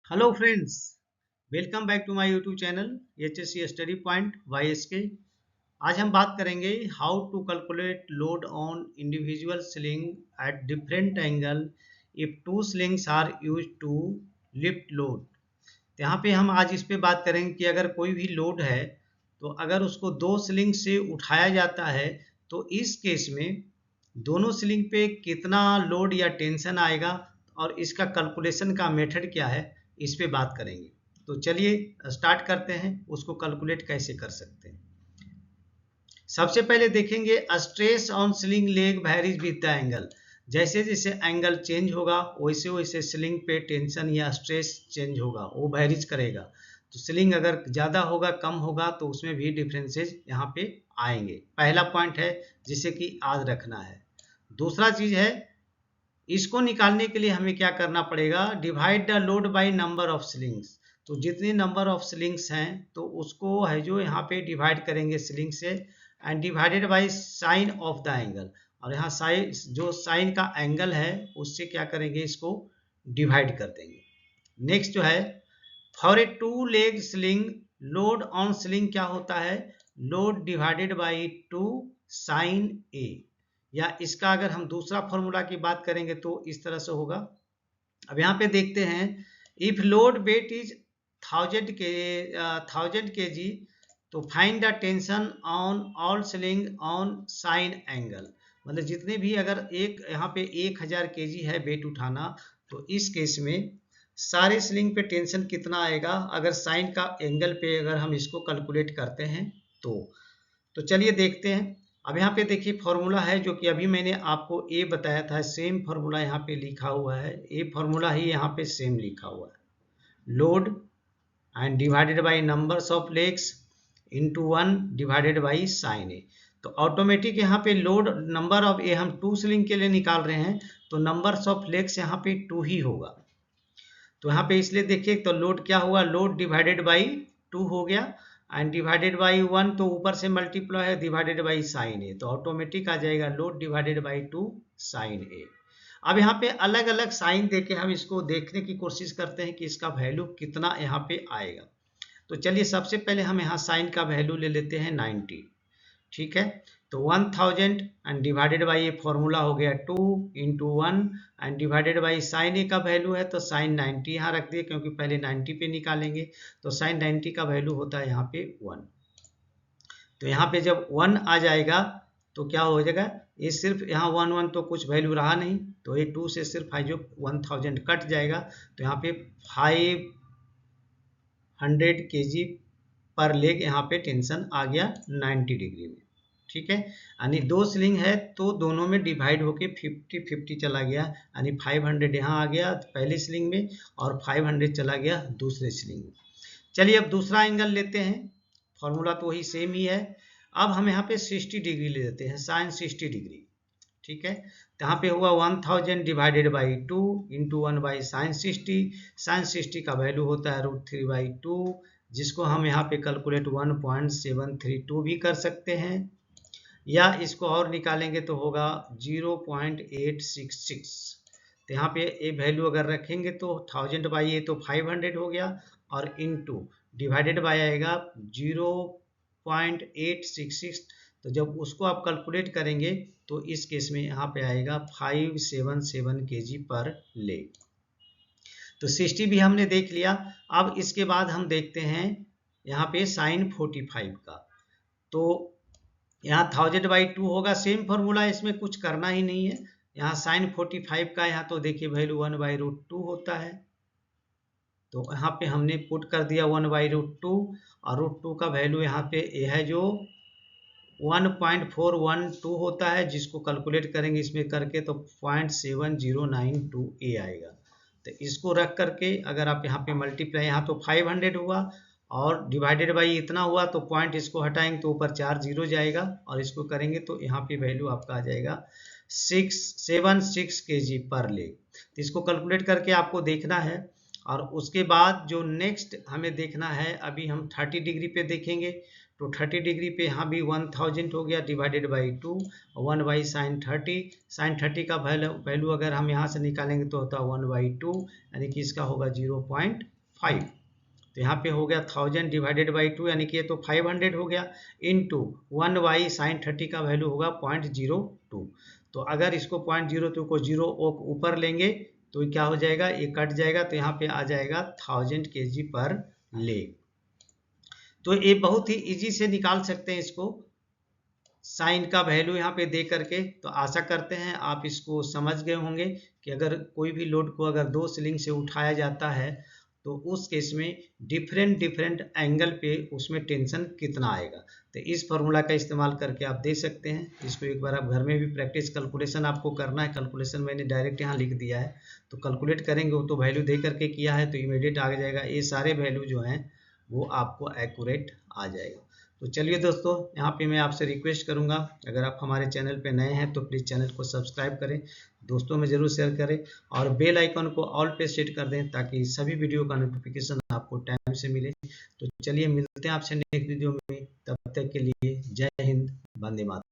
Hello friends, welcome back to my YouTube channel HSC study point YSK। आज हम बात करेंगे how to calculate load on individual sling at different angle if two slings are use to lift load. तो यहाँ पे हम आज इस पे बात करेंगे कि अगर कोई भी लोड है तो अगर उसको दो स्लिंग से उठाया जाता है तो इस केस में दोनों स्लिंग पे कितना लोड या टेंशन आएगा और इसका कैलकुलेशन का मेथड क्या है, इस पे बात करेंगे। तो चलिए स्टार्ट करते हैं, उसको कैलकुलेट कैसे कर सकते हैं। सबसे पहले देखेंगे stress on sling leg varies with the angle. जैसे जैसे एंगल चेंज होगा वैसे वैसे स्लिंग पे टेंशन या स्ट्रेस चेंज होगा, वो वैरीज करेगा। तो स्लिंग अगर ज़्यादा होगा कम होगा तो उसमें भी डिफरेंसेस यहाँ पे आएंगे। पहला पॉइंट है जिसे कि याद रखना है। दूसरा चीज़ है, इसको निकालने के लिए हमें क्या करना पड़ेगा, divide the load by number of slings. तो जितने नंबर ऑफ स्लिंग्स हैं तो उसको है जो यहाँ पे डिवाइड करेंगे स्लिंग से, and divided by sign of the angle. और यहाँ साइन, जो साइन का एंगल है उससे क्या करेंगे, इसको डिवाइड कर देंगे। नेक्स्ट जो है, for a two leg sling load on sling क्या होता है, load divided by 2 sine A. या इसका अगर हम दूसरा फॉर्मूला की बात करेंगे तो इस तरह से होगा। अब यहाँ पे देखते हैं, if load weight is 1000 kg तो find the tension on all sling on sine angle. मतलब जितने भी, अगर एक यहाँ पे 1000 kg है वेट उठाना, तो इस केस में सारे स्लिंग पे टेंशन कितना आएगा अगर साइन का एंगल पे अगर हम इसको कैलकुलेट करते हैं तो चलिए देखते हैं। अब यहाँ पे देखिए फॉर्मूला है जो कि अभी मैंने आपको ए बताया था, सेम फॉर्मूला यहाँ पे लिखा हुआ है। ए फॉर्मूला ही यहाँ पे सेम लिखा हुआ है, load and divided by numbers of legs into 1 divided by sine A. तो ऑटोमेटिक यहाँ पे लोड नंबर ऑफ ए हम 2 स्लिंग के लिए निकाल रहे हैं तो नंबर्स ऑफ लेग्स यहाँ पे 2 ही होगा। तो यहाँ पे इसलिए देखिए तो लोड क्या हुआ, लोड डिवाइडेड बाई 2 हो गया, एंड डिवाइडेड बाई 1 तो ऊपर से मल्टीप्लाई है, डिवाइडेड बाई साइन ए, तो ऑटोमेटिक आ जाएगा लोड डिवाइडेड बाई 2 साइन ए। अब यहाँ पे अलग अलग साइन देके हम इसको देखने की कोशिश करते हैं कि इसका वैल्यू कितना यहाँ पे आएगा। तो चलिए सबसे पहले हम यहाँ साइन का वैल्यू ले लेते हैं 90। ठीक है, तो 1000 एंड डिवाइडेड बाई ये फॉर्मूला हो गया 2 into 1 and divided by sine A का वैल्यू है तो साइन 90 यहाँ रख दिए क्योंकि पहले 90 पे निकालेंगे। तो साइन 90 का वैल्यू होता है यहाँ पे 1। तो यहाँ पे जब 1 आ जाएगा तो क्या हो जाएगा, ये सिर्फ यहाँ 1 1 तो कुछ वैल्यू रहा नहीं, तो ये 2 से सिर्फ जो 1000 कट जाएगा। तो यहाँ पे 500 kg पर लेग यहाँ पे टेंशन आ गया 90 डिग्री में। ठीक है, यानी दो स्लिंग है तो दोनों में डिवाइड होके 50-50 चला गया, यानी 500 यहाँ आ गया पहले स्लिंग में और 500 चला गया दूसरे स्लिंग में। चलिए अब दूसरा एंगल लेते हैं, फॉर्मूला तो वही सेम ही है। अब हम यहाँ पे 60 डिग्री ले लेते हैं, साइन 60 डिग्री। ठीक है, तो यहाँ पे हुआ 1000 divided by 2 into 1 by sine 60। Sine 60 का वैल्यू होता है √3/2, जिसको हम यहाँ पे कैलकुलेट 1.732 भी कर सकते हैं, या इसको और निकालेंगे तो होगा 0.866। तो यहाँ पे ये वैल्यू अगर रखेंगे तो 1000 बाई ये तो 500 हो गया और इनटू डिवाइडेड बाई आएगा 0.866। तो जब उसको आप कैलकुलेट करेंगे तो इस केस में यहाँ पे आएगा 577 kg पर लेग। तो 60 भी हमने देख लिया। अब इसके बाद हम देखते हैं यहाँ पे साइन 45 का। तो यहाँ 1000/2 होगा, सेम फॉर्मूला, इसमें कुछ करना ही नहीं है। यहाँ साइन 45 का यहाँ तो देखिए वैल्यू 1/√2 होता है, तो यहाँ पे हमने पुट कर दिया 1/√2 और √2 का वैल्यू यहाँ पे ये है जो 1.412 होता है, जिसको कैलकुलेट करेंगे इसमें करके तो 0.7092 आएगा। तो इसको रख करके अगर आप यहाँ पे मल्टीप्लाई, यहाँ तो 500 हुआ और डिवाइडेड बाई इतना हुआ तो पॉइंट इसको हटाएंगे तो ऊपर 4 0 जाएगा और इसको करेंगे तो यहाँ पे वैल्यू आपका आ जाएगा 676 kg पर लेग। तो इसको कैलकुलेट करके आपको देखना है। और उसके बाद जो नेक्स्ट हमें देखना है, अभी हम 30 डिग्री पे देखेंगे। तो 30 डिग्री पे यहाँ भी 1000 हो गया divided by 2 1 by sine 30। Sine 30 का वैल्यू अगर हम यहाँ से निकालेंगे तो होता है 1/2, यानी कि इसका होगा 0.8। 5। तो यहाँ पे हो गया 1000 डिवाइडेड बाई 2, यानी कि ये तो 500 हो गया, इनटू 1 sin 30 का वैल्यू होगा 0.02। तो अगर इसको 0.02 को 0 ऊपर लेंगे तो क्या हो जाएगा, ये कट जाएगा, तो यहाँ पे आ जाएगा 1000 kg पर लेग। तो ये बहुत ही इजी से निकाल सकते हैं इसको, साइन का वैल्यू यहाँ पे दे करके। तो आशा करते हैं आप इसको समझ गए होंगे कि अगर कोई भी लोड को अगर 2 सीलिंग से उठाया जाता है तो उस केस में डिफरेंट एंगल पे उसमें टेंशन कितना आएगा। तो इस फॉर्मूला का इस्तेमाल करके आप दे सकते हैं इसको। एक बार आप घर में भी प्रैक्टिस, कैलकुलेशन आपको करना है। कैलकुलेशन मैंने डायरेक्ट यहाँ लिख दिया है, तो कैलकुलेट करेंगे वो तो वैल्यू दे करके किया है तो इमीडिएट आ जाएगा। ये सारे वैल्यू जो हैं वो आपको एक्यूरेट आ जाएगा। तो चलिए दोस्तों, यहाँ पे मैं आपसे रिक्वेस्ट करूँगा, अगर आप हमारे चैनल पे नए हैं तो प्लीज़ चैनल को सब्सक्राइब करें, दोस्तों में ज़रूर शेयर करें और बेल आइकन को ऑल पे सेट कर दें ताकि सभी वीडियो का नोटिफिकेशन आपको टाइम से मिले। तो चलिए मिलते हैं आपसे नेक्स्ट वीडियो में, तब तक के लिए जय हिंद, वंदे मातरम।